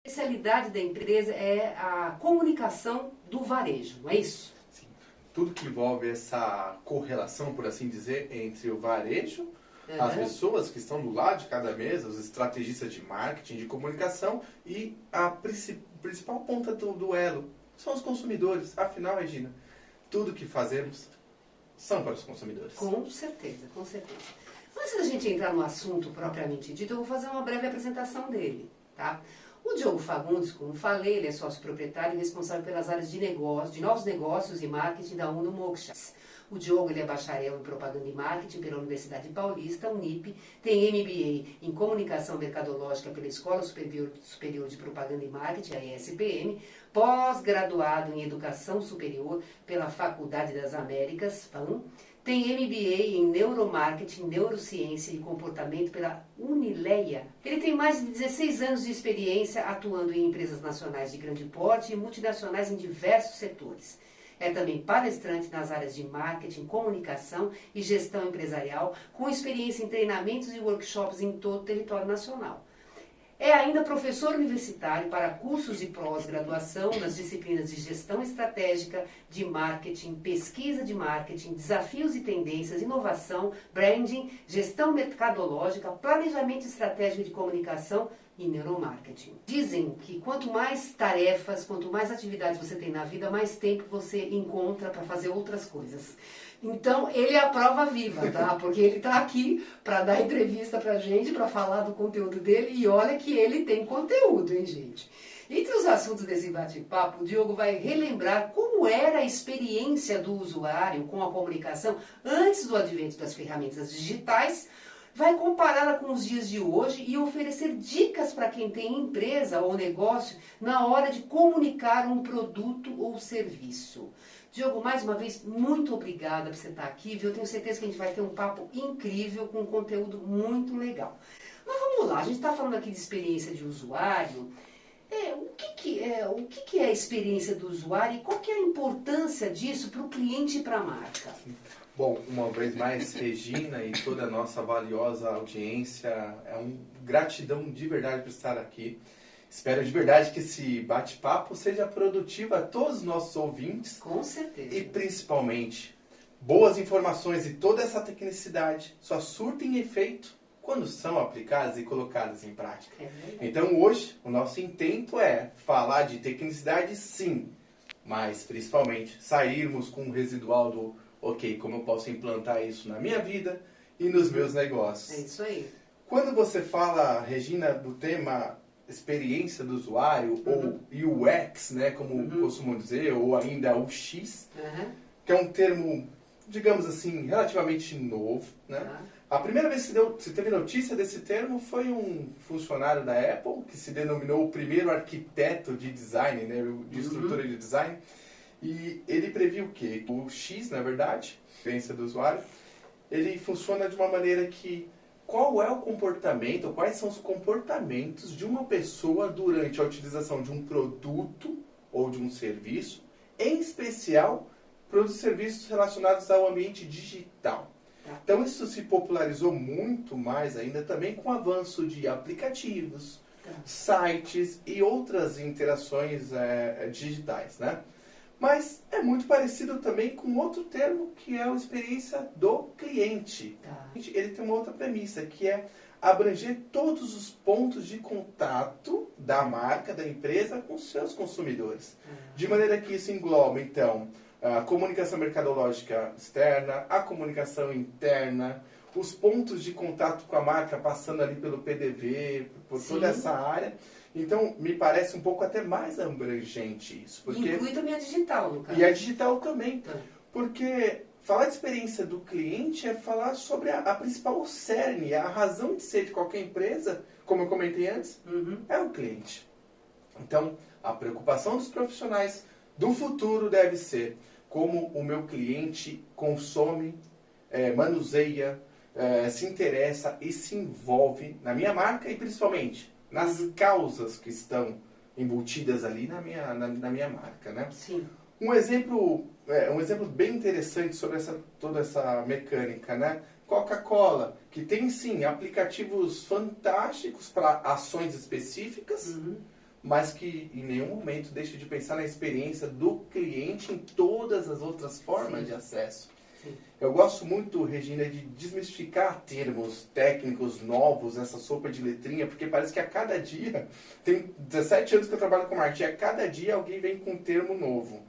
especialidade da empresa é a comunicação do varejo, não é isso? Sim. Tudo que envolve essa correlação, por assim dizer, entre o varejo, as pessoas que estão do lado de cada mesa, os estrategistas de marketing, de comunicação e a principal ponta do elo são os consumidores. Afinal, Regina, tudo que fazemos são para os consumidores. Com certeza, com certeza. Antes da gente entrar no assunto propriamente dito, eu vou fazer uma breve apresentação dele, tá? O Diogo Fagundes, como falei, ele é sócio proprietário e responsável pelas áreas de negócio, de novos negócios e marketing da Uno Moksha. O Diogo ele é bacharel em propaganda e marketing pela Universidade Paulista, Unip, tem MBA em comunicação mercadológica pela Escola Superior de Propaganda e Marketing, a ESPM, pós-graduado em educação superior pela Faculdade das Américas, FAM, tem MBA em Neuromarketing, Neurociência e Comportamento pela Unileia. Ele tem mais de 16 anos de experiência atuando em empresas nacionais de grande porte e multinacionais em diversos setores. É também palestrante nas áreas de marketing, comunicação e gestão empresarial, com experiência em treinamentos e workshops em todo o território nacional. É ainda professor universitário para cursos de pós-graduação nas disciplinas de gestão estratégica, de marketing, pesquisa de marketing, desafios e tendências, inovação, branding, gestão mercadológica, planejamento estratégico de comunicação e neuromarketing. Dizem que quanto mais tarefas, quanto mais atividades você tem na vida, mais tempo você encontra para fazer outras coisas. Então, ele é a prova viva, tá? Porque ele está aqui para dar entrevista para a gente, para falar do conteúdo dele, e olha que ele tem conteúdo, hein, gente? Entre os assuntos desse bate-papo, o Diogo vai relembrar como era a experiência do usuário com a comunicação antes do advento das ferramentas digitais, vai compará-la com os dias de hoje e oferecer dicas para quem tem empresa ou negócio na hora de comunicar um produto ou serviço. Diogo, mais uma vez, muito obrigada por você estar aqui, viu? Eu tenho certeza que a gente vai ter um papo incrível, com um conteúdo muito legal. Mas vamos lá, a gente está falando aqui de experiência de usuário. O que é a experiência do usuário e qual que é a importância disso para o cliente e para a marca? Bom, uma vez mais, Regina e toda a nossa valiosa audiência, gratidão de verdade por estar aqui. Espero de verdade que esse bate-papo seja produtivo a todos os nossos ouvintes. Com certeza. E principalmente, boas informações e toda essa tecnicidade só surtem efeito quando são aplicadas e colocadas em prática. Então hoje, o nosso intento é falar de tecnicidade sim, mas principalmente sairmos com o residual do ok, como eu posso implantar isso na minha vida e nos meus negócios. É isso aí. Quando você fala, Regina, do tema experiência do usuário, ou UX, né, como costumam dizer, ou ainda UX, que é um termo, digamos assim, relativamente novo, né? A primeira vez que se teve notícia desse termo foi um funcionário da Apple, que se denominou o primeiro arquiteto de design, né, de estrutura de design, e ele previu o quê? O X, na verdade, experiência do usuário, ele funciona de uma maneira que qual é o comportamento, quais são os comportamentos de uma pessoa durante a utilização de um produto ou de um serviço, em especial para os serviços relacionados ao ambiente digital. Então isso se popularizou muito mais ainda também com o avanço de aplicativos, sites e outras interações digitais, né? Mas é muito parecido também com outro termo que é a experiência do cliente. Ele tem uma outra premissa, que é abranger todos os pontos de contato da marca, da empresa com seus consumidores. De maneira que isso engloba, então, a comunicação mercadológica externa, a comunicação interna, os pontos de contato com a marca passando ali pelo PDV, por toda essa área. Então, me parece um pouco até mais abrangente isso. Porque inclui também a digital, no caso. E a digital também. Porque falar de experiência do cliente é falar sobre a principal cerne, a razão de ser de qualquer empresa, como eu comentei antes, é o cliente. Então, a preocupação dos profissionais do futuro deve ser como o meu cliente consome, manuseia, se interessa e se envolve na minha marca e principalmente nas causas que estão embutidas ali na minha marca, né? Sim. Um exemplo bem interessante sobre toda essa mecânica, né? Coca-Cola, que tem sim aplicativos fantásticos para ações específicas, mas que em nenhum momento deixa de pensar na experiência do cliente em todas as outras formas de acesso. Sim. Eu gosto muito, Regina, de desmistificar termos técnicos novos, essa sopa de letrinha, porque parece que a cada dia, tem 17 anos que eu trabalho com marketing, a cada dia alguém vem com um termo novo.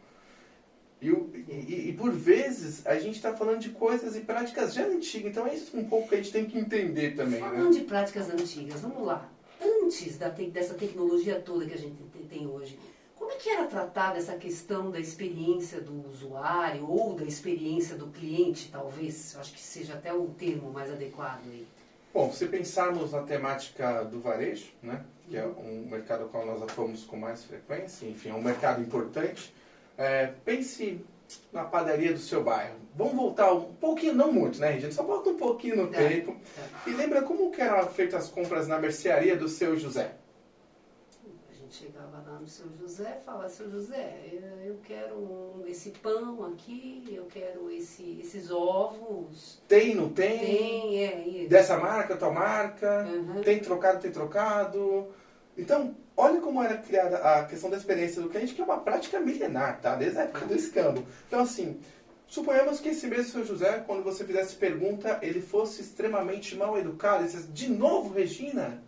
E por vezes a gente está falando de coisas e práticas já antigas, então é isso um pouco que a gente tem que entender também. Falando de práticas antigas, vamos lá. Antes dessa tecnologia toda que a gente tem hoje, como é que era tratada essa questão da experiência do usuário ou da experiência do cliente, talvez? Acho que seja até o termo mais adequado aí. Bom, se pensarmos na temática do varejo, né, que é um mercado ao qual nós atuamos com mais frequência, enfim, é um mercado importante, pense na padaria do seu bairro. Vamos voltar um pouquinho, não muito, né, Regina? Só volta um pouquinho no tempo. E lembra como que eram feitas as compras na mercearia do seu José? A gente chegava lá no seu José e falava, seu José, eu quero esse pão aqui, eu quero esses ovos. Tem, não tem? Tem, isso. Dessa marca, tal marca? Uhum. Tem trocado? Então, olha como era criada a questão da experiência do cliente, que é uma prática milenar, tá? Desde a época do escambo. Então, assim, suponhamos que esse mesmo seu José, quando você fizesse pergunta, ele fosse extremamente mal educado. Ele dissesse, de novo, Regina?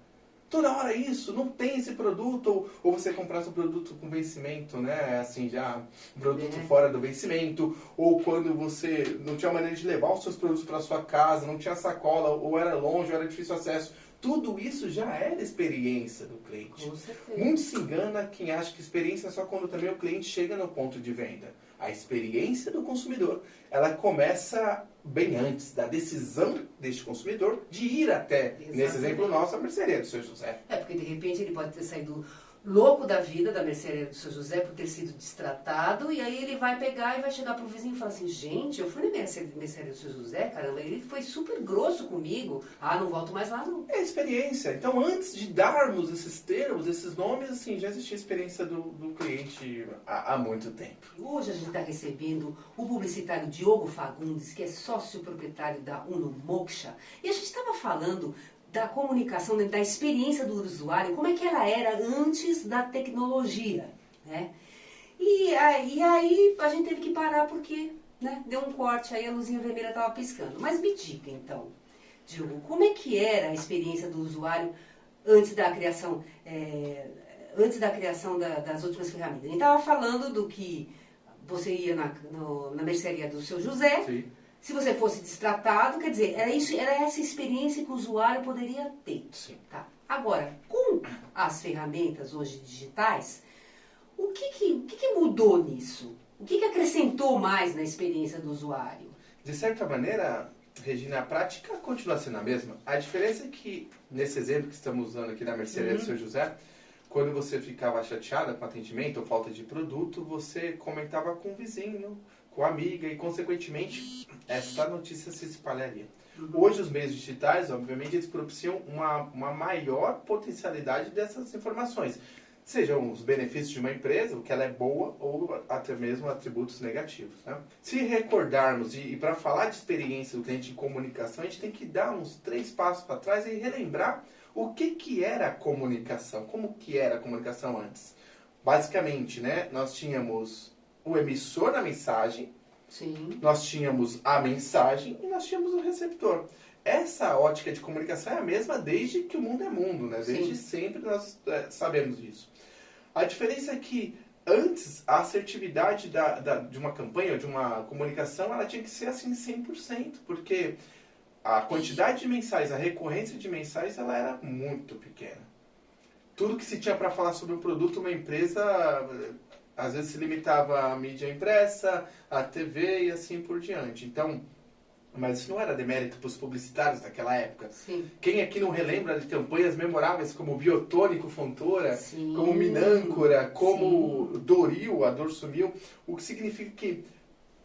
Toda hora isso, não tem esse produto. Ou você comprasse o produto com vencimento, né? Assim, já, um produto fora do vencimento. Ou quando você não tinha maneira de levar os seus produtos para sua casa, não tinha sacola, ou era longe, ou era difícil acesso. Tudo isso já era experiência do cliente. Com certeza. Muito se engana quem acha que experiência é só quando também o cliente chega no ponto de venda. A experiência do consumidor, ela começa bem antes da decisão deste consumidor de ir até, Exatamente. Nesse exemplo nosso, a mercearia do seu José. Porque de repente ele pode ter saído louco da vida da mercearia do seu José por ter sido destratado, e aí ele vai pegar e vai chegar pro vizinho e falar assim, gente, eu fui na mercearia do seu José, caramba, ele foi super grosso comigo, não volto mais lá não. É experiência. Então, antes de darmos esses termos, esses nomes, assim, já existia a experiência do cliente há muito tempo. Hoje a gente está recebendo o publicitário Diogo Fagundes, que é sócio proprietário da Uno Moksha, e a gente estava falando da comunicação, da experiência do usuário, como é que ela era antes da tecnologia, né? E aí a gente teve que parar porque, né, deu um corte, aí a luzinha vermelha estava piscando. Mas me diga então, Diogo, como é que era a experiência do usuário antes da criação, das últimas ferramentas? A gente estava falando do que você ia na mercearia do seu José. Sim. Se você fosse destratado, quer dizer, era essa experiência que o usuário poderia ter. Sim. Tá? Agora, com as ferramentas hoje digitais, o que mudou nisso? O que acrescentou mais na experiência do usuário? De certa maneira, Regina, a prática continua sendo a mesma. A diferença é que, nesse exemplo que estamos usando aqui da mercearia do seu José, quando você ficava chateada com atendimento ou falta de produto, você comentava com o vizinho, com a amiga e, consequentemente, essa notícia se espalharia. Hoje, os meios digitais, obviamente, eles propiciam uma maior potencialidade dessas informações. Sejam os benefícios de uma empresa, o que ela é boa, ou até mesmo atributos negativos. Né? Se recordarmos, e para falar de experiência do cliente em comunicação, a gente tem que dar uns 3 passos para trás e relembrar o que era a comunicação, como que era a comunicação antes. Basicamente, né, nós tínhamos o emissor da mensagem, Sim. Nós tínhamos a mensagem e nós tínhamos o receptor. Essa ótica de comunicação é a mesma desde que o mundo é mundo, né? Desde sempre nós sabemos disso. A diferença é que antes a assertividade de uma campanha, de uma comunicação, ela tinha que ser assim 100%, porque a quantidade de mensais, a recorrência de mensais, ela era muito pequena. Tudo que se tinha para falar sobre um produto, uma empresa, às vezes se limitava à mídia impressa, à TV e assim por diante. Então, mas isso não era demérito para os publicitários daquela época. Sim. Quem aqui não relembra de campanhas memoráveis como Biotônico Fontoura, Sim. como Minâncora, como Sim. Doril, a dor sumiu, o que significa que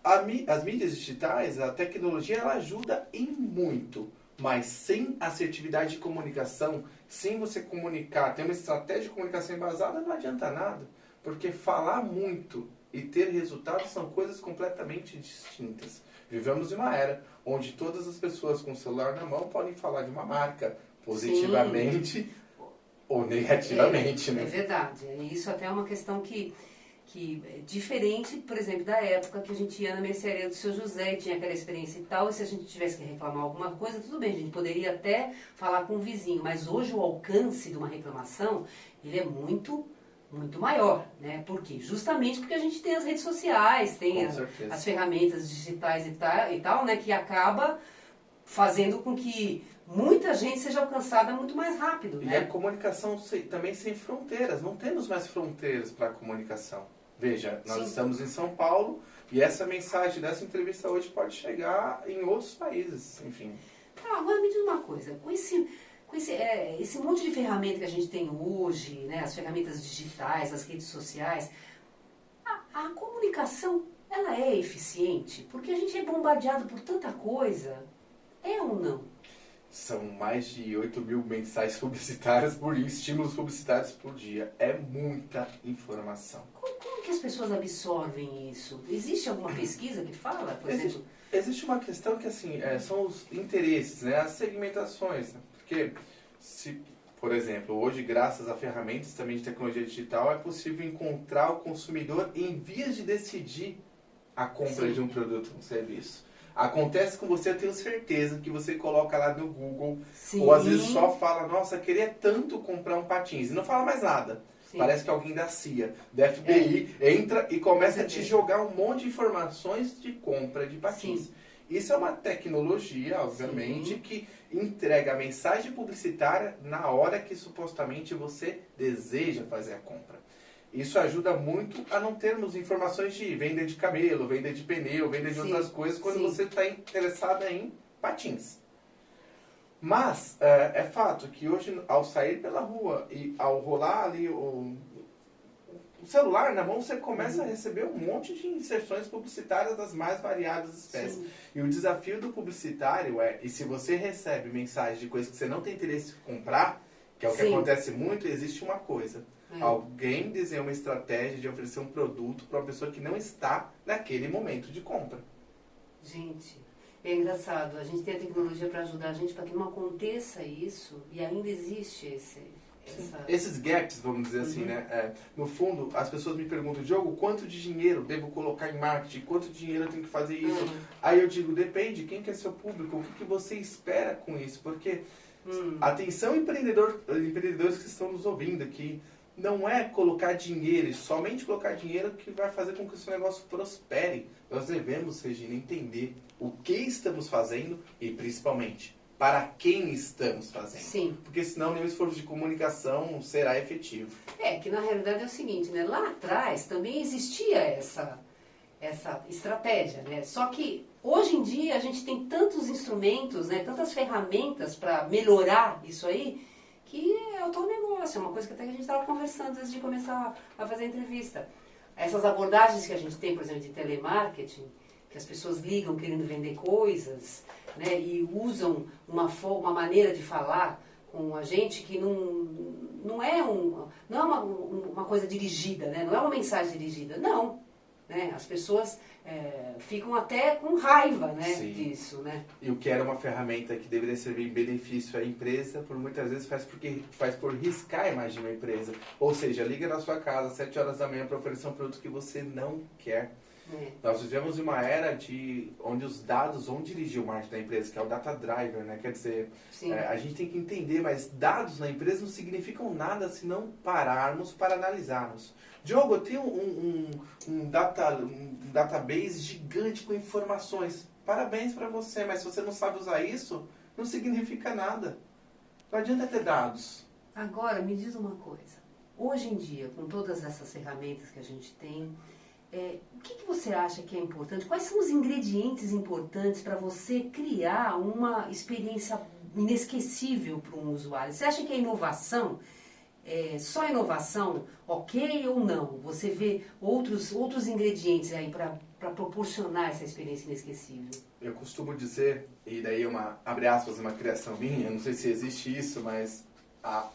as mídias digitais, a tecnologia, ela ajuda em muito, mas sem assertividade de comunicação, sem você comunicar, ter uma estratégia de comunicação embasada, não adianta nada. Porque falar muito e ter resultados são coisas completamente distintas. Vivemos em uma era onde todas as pessoas com o celular na mão podem falar de uma marca positivamente. Ou negativamente, né? É verdade. Isso até é uma questão que é diferente, por exemplo, da época que a gente ia na mercearia do Seu José e tinha aquela experiência e tal, e se a gente tivesse que reclamar alguma coisa, tudo bem, a gente poderia até falar com o vizinho, mas hoje o alcance de uma reclamação, ele é muito maior, né? Por quê? Justamente porque a gente tem as redes sociais, tem as ferramentas digitais e tal, né? Que acaba fazendo com que muita gente seja alcançada muito mais rápido, né? E a comunicação também sem fronteiras. Não temos mais fronteiras para a comunicação. Veja, nós estamos em São Paulo e essa mensagem dessa entrevista hoje pode chegar em outros países, enfim. Agora me diz uma coisa, com esse monte de ferramenta que a gente tem hoje, né, as ferramentas digitais, as redes sociais, a comunicação, ela é eficiente? Porque a gente é bombardeado por tanta coisa, é ou não? São mais de 8 mil mensagens publicitárias por dia, estímulos publicitários por dia. É muita informação. Como que as pessoas absorvem isso? Existe alguma pesquisa que fala, por exemplo? Existe uma questão que, assim, são os interesses, né, as segmentações. Né? Porque, se, por exemplo, hoje, graças a ferramentas também de tecnologia digital, é possível encontrar o consumidor em vias de decidir a compra de um produto ou um serviço. Acontece com você, eu tenho certeza que você coloca lá no Google, ou às vezes só fala, nossa, queria tanto comprar um patins, e não fala mais nada. Sim. Parece que alguém da CIA, da FBI, entra e começa a te jogar um monte de informações de compra de patins. Sim. Isso é uma tecnologia, obviamente, que entrega a mensagem publicitária na hora que supostamente você deseja fazer a compra. Isso ajuda muito a não termos informações de venda de camelo, venda de pneu, venda de outras coisas, quando você está interessada em patins. Mas é fato que hoje, ao sair pela rua e ao rolar ali o celular na mão, você começa a receber um monte de inserções publicitárias das mais variadas espécies. Sim. E o desafio do publicitário e se você recebe mensagem de coisas que você não tem interesse em comprar, que é o que acontece muito, existe uma coisa. Alguém desenha uma estratégia de oferecer um produto para uma pessoa que não está naquele momento de compra. Gente, é engraçado. A gente tem a tecnologia para ajudar a gente para que não aconteça isso e ainda existe esses gaps, vamos dizer assim, né? No fundo, as pessoas me perguntam, Diogo, quanto de dinheiro devo colocar em marketing? Quanto dinheiro eu tenho que fazer isso? Aí eu digo, depende, quem que é seu público? O que você espera com isso? Porque, atenção empreendedores que estão nos ouvindo aqui, não é colocar dinheiro, somente colocar dinheiro que vai fazer com que o seu negócio prospere. Nós devemos, Regina, entender o que estamos fazendo e, principalmente, para quem estamos fazendo. Sim. Porque senão nenhum esforço de comunicação será efetivo. Que na realidade é o seguinte, né? Lá atrás também existia essa estratégia, né? Só que hoje em dia a gente tem tantos instrumentos, né? Tantas ferramentas para melhorar isso aí, que é o tal negócio, é uma coisa que até que a gente estava conversando antes de começar a fazer a entrevista. Essas abordagens que a gente tem, por exemplo, de telemarketing, que as pessoas ligam querendo vender coisas, né, e usam uma maneira de falar com a gente que não é uma coisa dirigida, né, não é uma mensagem dirigida, não. Né, as pessoas ficam até com raiva, né, disso, né? E o que era uma ferramenta que deveria servir em benefício à empresa, por muitas vezes faz por riscar a imagem de uma empresa. Ou seja, liga na sua casa às 7 horas da manhã para oferecer um produto que você não quer. Nós vivemos uma era onde os dados vão dirigir o marketing da empresa, que é o data driver, né? Quer dizer, a gente tem que entender, mas dados na empresa não significam nada se não pararmos para analisarmos. Diogo, eu tenho um database gigante com informações. Parabéns para você, mas se você não sabe usar isso, não significa nada. Não adianta ter dados. Agora, me diz uma coisa. Hoje em dia, com todas essas ferramentas que a gente tem, o que você acha que é importante? Quais são os ingredientes importantes para você criar uma experiência inesquecível para um usuário? Você acha que a inovação, só inovação, ok ou não? Você vê outros ingredientes aí para proporcionar essa experiência inesquecível? Eu costumo dizer, e daí abre aspas, uma criação minha, não sei se existe isso, mas a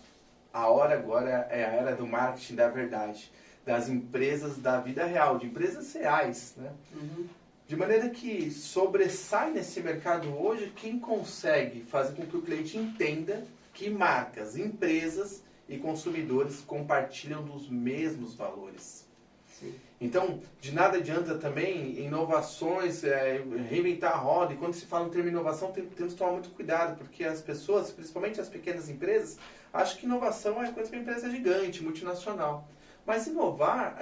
hora agora é a era do marketing da verdade. Das empresas da vida real, de empresas reais, né? De maneira que sobressai nesse mercado hoje quem consegue fazer com que o cliente entenda que marcas, empresas e consumidores compartilham dos mesmos valores. Sim. Então, de nada adianta também inovações, reinventar a roda. E quando se fala em termo de inovação, temos que tomar muito cuidado, porque as pessoas, principalmente as pequenas empresas, acham que inovação é coisa de uma empresa gigante, multinacional. Mas inovar,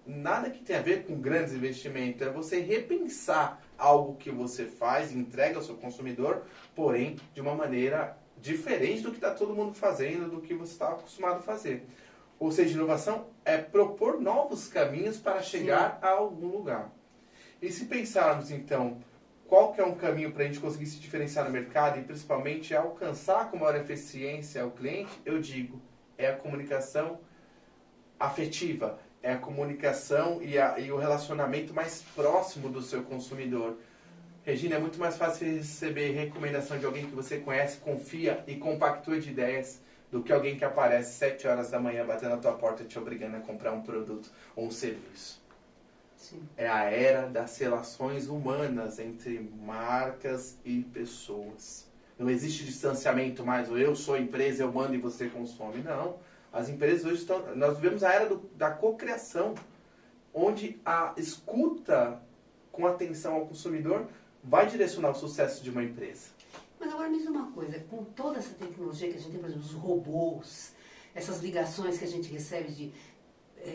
nada que tenha a ver com grandes investimentos, é você repensar algo que você faz, entrega ao seu consumidor, porém de uma maneira diferente do que está todo mundo fazendo, do que você está acostumado a fazer. Ou seja, inovação é propor novos caminhos para chegar a algum lugar. E se pensarmos, então, qual que é um caminho para a gente conseguir se diferenciar no mercado e principalmente alcançar com maior eficiência o cliente, eu digo, é a comunicação afetiva, é a comunicação e o relacionamento mais próximo do seu consumidor. Regina, é muito mais fácil receber recomendação de alguém que você conhece, confia e compactua de ideias do que alguém que aparece 7 horas da manhã batendo na tua porta te obrigando a comprar um produto ou um serviço. Sim. É a era das relações humanas entre marcas e pessoas. Não existe distanciamento mais, ou eu sou a empresa, eu mando e você consome. Não. As empresas hoje estão... Nós vivemos a era da cocriação, onde a escuta com atenção ao consumidor vai direcionar o sucesso de uma empresa. Mas agora me diz uma coisa, com toda essa tecnologia que a gente tem, por exemplo, os robôs, essas ligações que a gente recebe de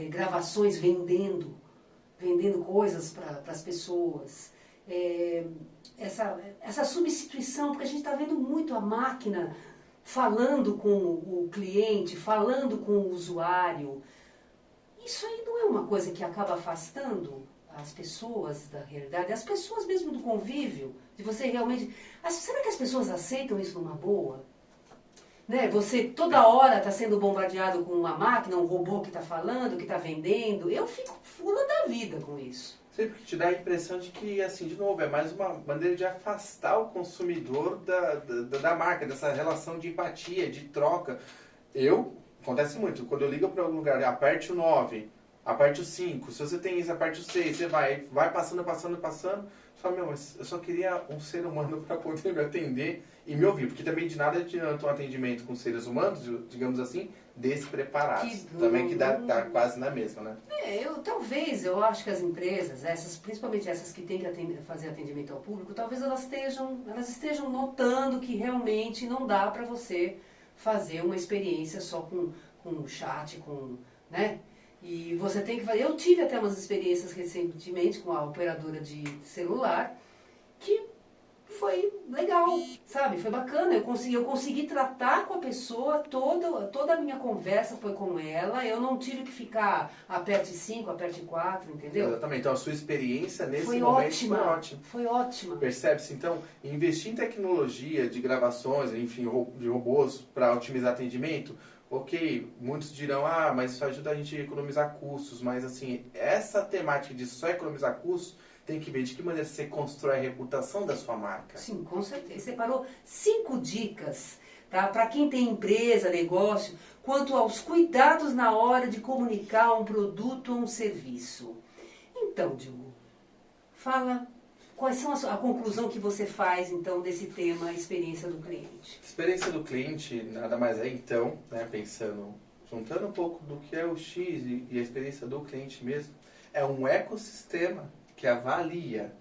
gravações vendendo coisas para as pessoas, essa substituição, porque a gente está vendo muito a máquina falando com o cliente, falando com o usuário. Isso aí não é uma coisa que acaba afastando as pessoas da realidade, as pessoas mesmo do convívio, de você realmente... Será que as pessoas aceitam isso numa boa? Né? Você toda hora está sendo bombardeado com uma máquina, um robô que está falando, que está vendendo. Eu fico fula da vida com isso. Sempre que te dá a impressão de que, assim, de novo, é mais uma maneira de afastar o consumidor da marca, dessa relação de empatia, de troca. Acontece muito, quando eu ligo para algum lugar, aperte o 9, aperte o 5, se você tem isso, aperte o 6, você vai passando, só, mas eu só queria um ser humano para poder me atender e me ouvir, porque também de nada adianta um atendimento com seres humanos, digamos assim, despreparados, também que dá quase na mesma, né? Eu acho que as empresas, principalmente essas que têm que fazer atendimento ao público, talvez elas estejam notando que realmente não dá para você fazer uma experiência só com chat, né? E você tem que fazer... Eu tive até umas experiências recentemente com a operadora de celular que foi legal, sabe? Foi bacana. Eu consegui tratar com a pessoa, toda a minha conversa foi com ela. Eu não tive que ficar aperte 5, aperte 4, entendeu? Exatamente. Então a sua experiência nesse momento foi ótima. Foi ótima. Percebe-se? Então, investir em tecnologia de gravações, enfim, de robôs para otimizar atendimento... Ok, muitos dirão, mas isso ajuda a gente a economizar custos, mas assim, essa temática de só economizar custos, tem que ver de que maneira você constrói a reputação da sua marca. Sim, com certeza. Você separou 5 dicas, tá? Para quem tem empresa, negócio, quanto aos cuidados na hora de comunicar um produto ou um serviço. Então, Diogo, fala... Quais são a conclusão que você faz, então, desse tema, a experiência do cliente? Experiência do cliente nada mais é, então, né, juntando um pouco do que é o X e a experiência do cliente mesmo, é um ecossistema que avalia,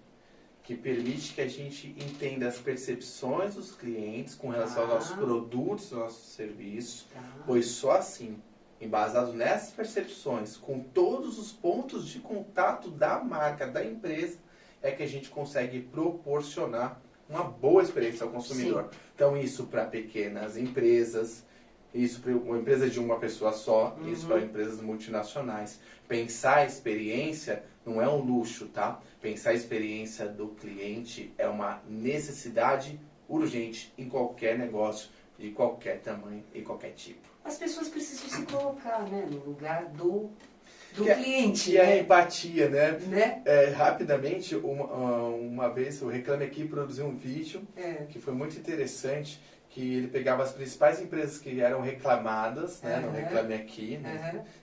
que permite que a gente entenda as percepções dos clientes com relação aos nossos produtos, aos nossos serviços, pois só assim, embasado nessas percepções, com todos os pontos de contato da marca, da empresa, é que a gente consegue proporcionar uma boa experiência ao consumidor. Sim. Então, isso para pequenas empresas, isso para uma empresa de uma pessoa só, isso para empresas multinacionais. Pensar a experiência não é um luxo, tá? Pensar a experiência do cliente é uma necessidade urgente em qualquer negócio, de qualquer tamanho e qualquer tipo. As pessoas precisam se colocar, né, no lugar do cliente. Que é a empatia, né? Rapidamente, uma vez o Reclame Aqui produziu um vídeo que foi muito interessante, que ele pegava as principais empresas que eram reclamadas, né, no Reclame Aqui,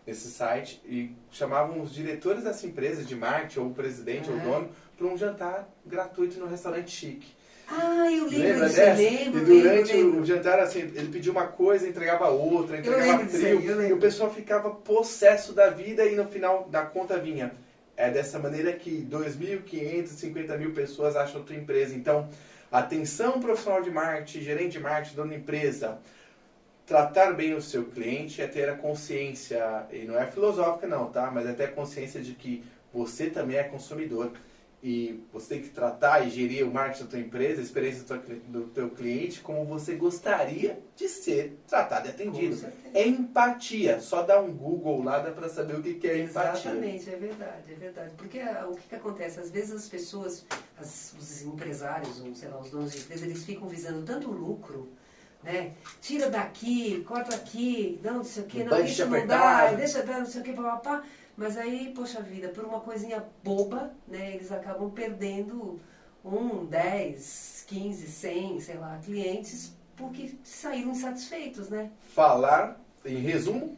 nesse site, e chamavam os diretores dessa empresa de marketing, ou o presidente, ou o dono, para um jantar gratuito no restaurante chique. Ah, eu lembro Lembra disso, dessa? lembro. E durante o jantar, assim, ele pediu uma coisa, entregava outra, entregava frio. E o pessoal ficava possesso da vida e no final da conta vinha. É dessa maneira que 2.550 mil pessoas acham a tua empresa. Então, atenção profissional de marketing, gerente de marketing, dono da empresa. Tratar bem o seu cliente é ter a consciência, e não é filosófica não, tá? Mas é ter a consciência de que você também é consumidor. E você tem que tratar e gerir o marketing da tua empresa, a experiência do teu cliente, como você gostaria de ser tratado e atendido. É empatia. Só dá um Google lá, dá para saber o que é empatia. Exatamente, é verdade, é verdade. Porque o que acontece? Às vezes as pessoas, os empresários, ou sei lá, os donos de empresa, eles ficam visando tanto lucro, né? Tira daqui, corta aqui, não sei o que, não, isso não dá, deixa dar, não sei o que, papapá. Mas aí, poxa vida, por uma coisinha boba, né, eles acabam perdendo 10, 15, 100, sei lá, clientes, porque saíram insatisfeitos, né? Falar, em resumo,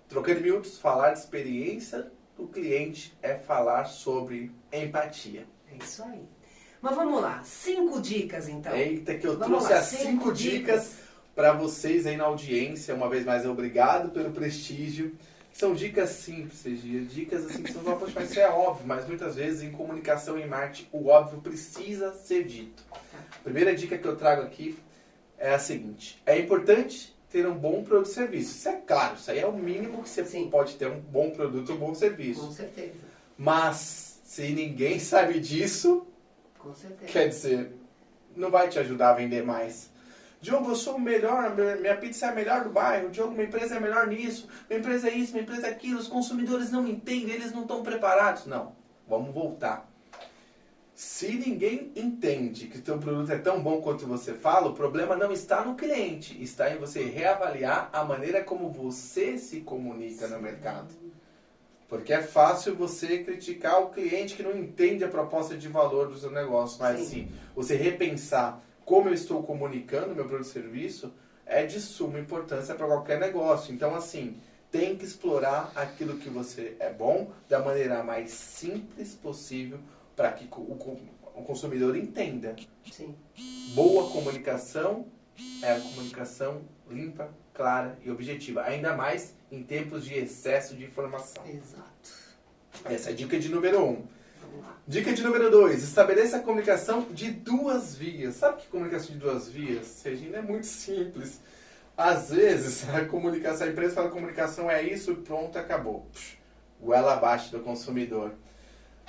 trocando miúdos, falar de experiência do cliente é falar sobre empatia. É isso aí. Mas vamos lá, 5 dicas então. Eita, que eu trouxe as 5 dicas para vocês aí na audiência. Uma vez mais, obrigado pelo prestígio. São dicas simples, dicas assim que são mas isso é óbvio, mas muitas vezes em comunicação e em marketing o óbvio precisa ser dito. A primeira dica que eu trago aqui é a seguinte: é importante ter um bom produto e serviço. Isso é claro, isso aí é o mínimo que você pode ter, um bom produto e um bom serviço. Com certeza. Mas se ninguém sabe disso, com certeza, quer dizer, não vai te ajudar a vender mais. Diogo, eu sou o melhor, minha pizza é a melhor do bairro. Diogo, minha empresa é a melhor nisso. Minha empresa é isso, minha empresa é aquilo. Os consumidores não entendem, eles não estão preparados. Não, vamos voltar. Se ninguém entende que o teu produto é tão bom quanto você fala, o problema não está no cliente. Está em você reavaliar a maneira como você se comunica no mercado. Porque é fácil você criticar o cliente que não entende a proposta de valor do seu negócio. Mas assim, você repensar como eu estou comunicando meu produto e serviço é de suma importância para qualquer negócio. Então, assim, tem que explorar aquilo que você é bom da maneira mais simples possível para que o consumidor entenda. Sim. Boa comunicação é a comunicação limpa, clara e objetiva. Ainda mais em tempos de excesso de informação. Exato. Essa é a dica de número 1. Dica de número 2, estabeleça a comunicação de 2 vias. Sabe que comunicação de 2 vias, Regina, é muito simples. Às vezes, a empresa fala que comunicação é isso e pronto, acabou. Goela abaixo do consumidor.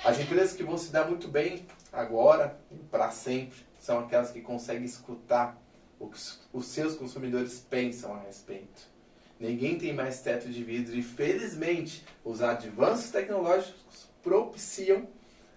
As empresas que vão se dar muito bem agora e para sempre são aquelas que conseguem escutar o que os seus consumidores pensam a respeito. Ninguém tem mais teto de vidro e, felizmente, os avanços tecnológicos propiciam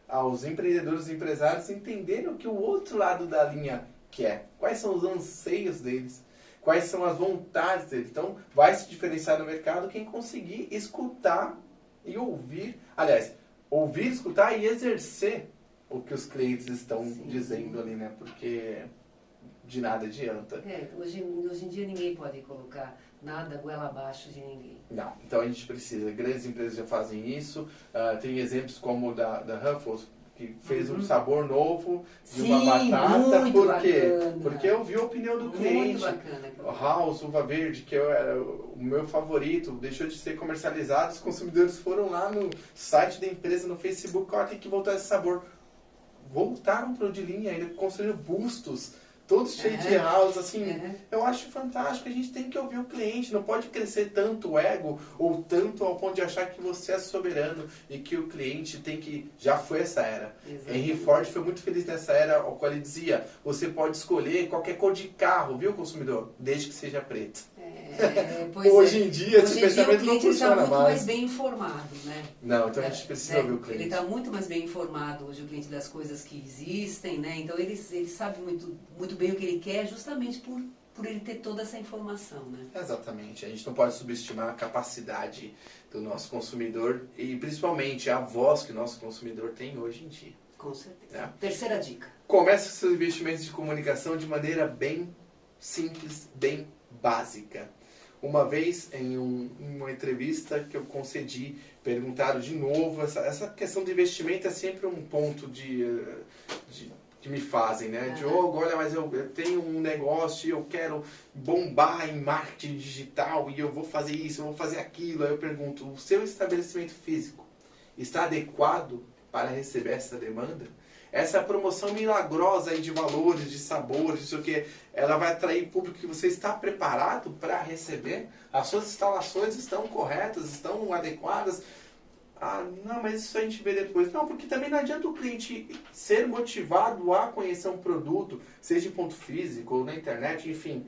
aos empreendedores e empresários entenderem o que o outro lado da linha quer. Quais são os anseios deles. Quais são as vontades deles. Então, vai se diferenciar no mercado quem conseguir escutar e ouvir. Aliás, ouvir, escutar e exercer o que os clientes estão dizendo ali, né? Porque de nada adianta. Hoje em dia ninguém pode colocar nada goela abaixo de ninguém. Não, então a gente precisa. Grandes empresas já fazem isso. Tem exemplos como o da Ruffles, que fez um sabor novo de uma batata. Por quê? Porque eu vi a opinião do cliente. Muito bacana. O House, uva verde, que era o meu favorito, deixou de ser comercializado. Os consumidores foram lá no site da empresa, no Facebook, tem que voltar esse sabor. Voltaram para o de linha, ainda construíram bustos todos cheios de house, assim, eu acho fantástico, a gente tem que ouvir o cliente, não pode crescer tanto o ego, ou tanto ao ponto de achar que você é soberano e que o cliente tem que, já foi essa era. Henry Ford foi muito feliz nessa era, ao qual ele dizia, você pode escolher qualquer cor de carro, viu, consumidor? Desde que seja preto. Hoje em dia esse pensamento não funciona mais. Ele está muito mais bem informado, né? Não, então a gente precisa ouvir o cliente. Ele está muito mais bem informado hoje, o cliente, das coisas que existem, né? Então ele sabe muito bem o que ele quer, justamente por ele ter toda essa informação, né? Exatamente. A gente não pode subestimar a capacidade do nosso consumidor e principalmente a voz que o nosso consumidor tem hoje em dia. Com certeza. Terceira dica. Comece seus investimentos de comunicação de maneira bem simples, bem básica. Uma vez, em uma entrevista que eu concedi, perguntaram de novo, essa questão de investimento é sempre um ponto que que me fazem, né? Diogo, olha, mas eu tenho um negócio e eu quero bombar em marketing digital e eu vou fazer isso, eu vou fazer aquilo. Aí eu pergunto, o seu estabelecimento físico está adequado para receber essa demanda? Essa promoção milagrosa aí de valores, de sabores, não sei o que, ela vai atrair público que você está preparado para receber? As suas instalações estão corretas, estão adequadas? Ah, não, mas isso a gente vê depois. Não, porque também não adianta o cliente ser motivado a conhecer um produto, seja em ponto físico ou na internet, enfim,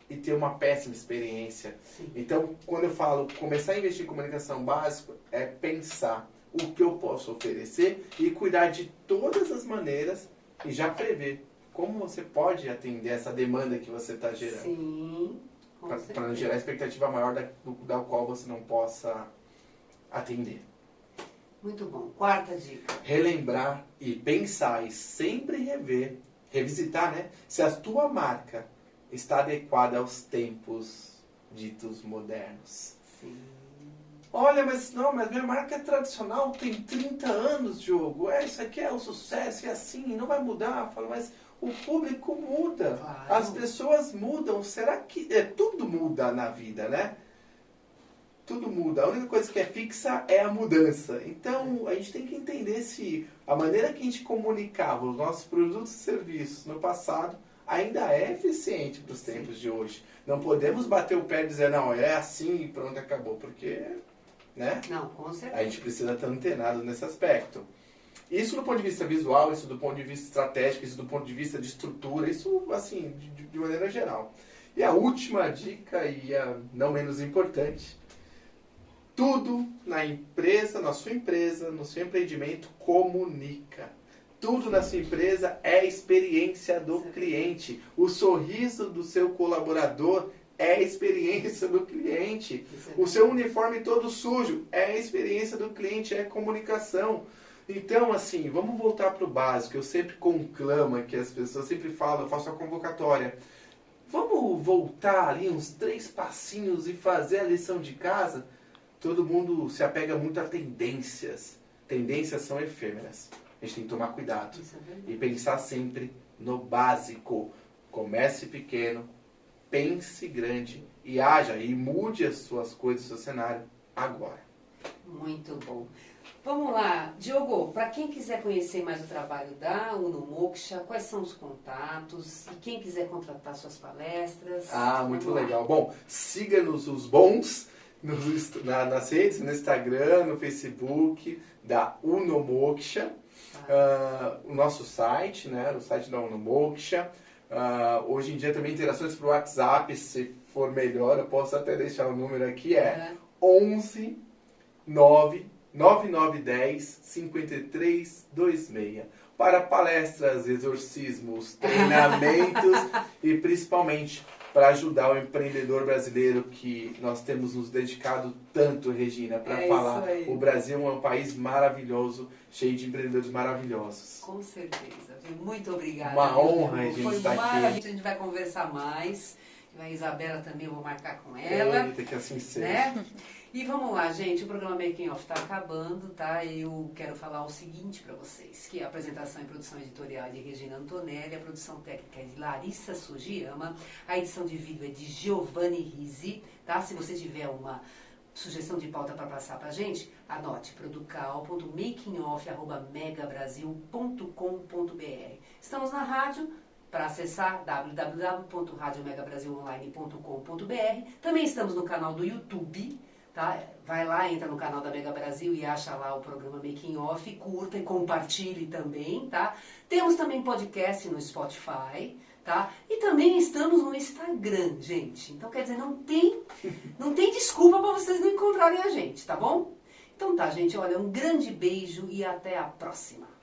e ter uma péssima experiência. Sim. Então, quando eu falo começar a investir em comunicação básica, é pensar o que eu posso oferecer e cuidar de todas as maneiras e já prever como você pode atender essa demanda que você está gerando. Sim, para não gerar expectativa maior da qual você não possa atender. Muito bom. Quarta dica. Relembrar e pensar e sempre revisitar, né? Se a tua marca está adequada aos tempos ditos modernos. Sim. Olha, mas minha marca é tradicional, tem 30 anos, Diogo. Isso aqui é o sucesso, é assim, não vai mudar. Eu falo, mas o público muda, claro. As pessoas mudam. Será que... tudo muda na vida, né? Tudo muda. A única coisa que é fixa é a mudança. Então, a gente tem que entender se a maneira que a gente comunicava os nossos produtos e serviços no passado ainda é eficiente para os tempos de hoje. Não podemos bater o pé e dizer, não, é assim e pronto, acabou. Porque, né? Não, com certeza. A gente precisa estar antenado nesse aspecto. Isso do ponto de vista visual, isso do ponto de vista estratégico, isso do ponto de vista de estrutura, isso, assim, de maneira geral. E a última dica, e a não menos importante, tudo na empresa, na sua empresa, no seu empreendimento, comunica. Tudo na sua empresa é experiência do cliente. O sorriso do seu colaborador é experiência do cliente. O seu uniforme todo sujo é experiência do cliente, é comunicação. Então, assim, vamos voltar para o básico. Eu sempre conclamo que as pessoas sempre falam, eu faço a convocatória. Vamos voltar ali uns 3 passinhos e fazer a lição de casa? Todo mundo se apega muito a tendências. Tendências são efêmeras. A gente tem que tomar cuidado e pensar sempre no básico. Comece pequeno, pense grande e haja e mude as suas coisas, o seu cenário agora. Muito bom. Vamos lá, Diogo, para quem quiser conhecer mais o trabalho da Unomoksha, quais são os contatos e quem quiser contratar suas palestras? Muito legal. Bom, siga-nos os bons nas redes, no Instagram, no Facebook da Unomoksha, o nosso site, né, o site da Unomoksha. Hoje em dia também interações por WhatsApp, se for melhor, eu posso até deixar o número aqui, 11 9 9910 5326 para palestras, exorcismos, treinamentos e principalmente para ajudar o empreendedor brasileiro que nós temos nos dedicado tanto, Regina, para falar. O Brasil é um país maravilhoso, cheio de empreendedores maravilhosos. Com certeza. Muito obrigada. Uma honra, Regina, estar aqui. A gente vai conversar mais. A Isabela também, eu vou marcar com ela. Eita, que assim seja. Né? E vamos lá, gente, o programa Making Off está acabando, tá? Eu quero falar o seguinte para vocês, que a apresentação e produção editorial é de Regina Antonelli, a produção técnica é de Larissa Sugiyama, a edição de vídeo é de Giovanni Risi, tá? Se você tiver uma sugestão de pauta para passar para a gente, anote producal.makingoff@megabrasil.com.br. Estamos na rádio. Para acessar www.radiomegabrasilonline.com.br. Também estamos no canal do YouTube, tá? Vai lá, entra no canal da Mega Brasil e acha lá o programa Making Off, curta e compartilhe também, tá? Temos também podcast no Spotify, tá? E também estamos no Instagram, gente. Então, quer dizer, não tem desculpa para vocês não encontrarem a gente, tá bom? Então tá, gente, olha, um grande beijo e até a próxima.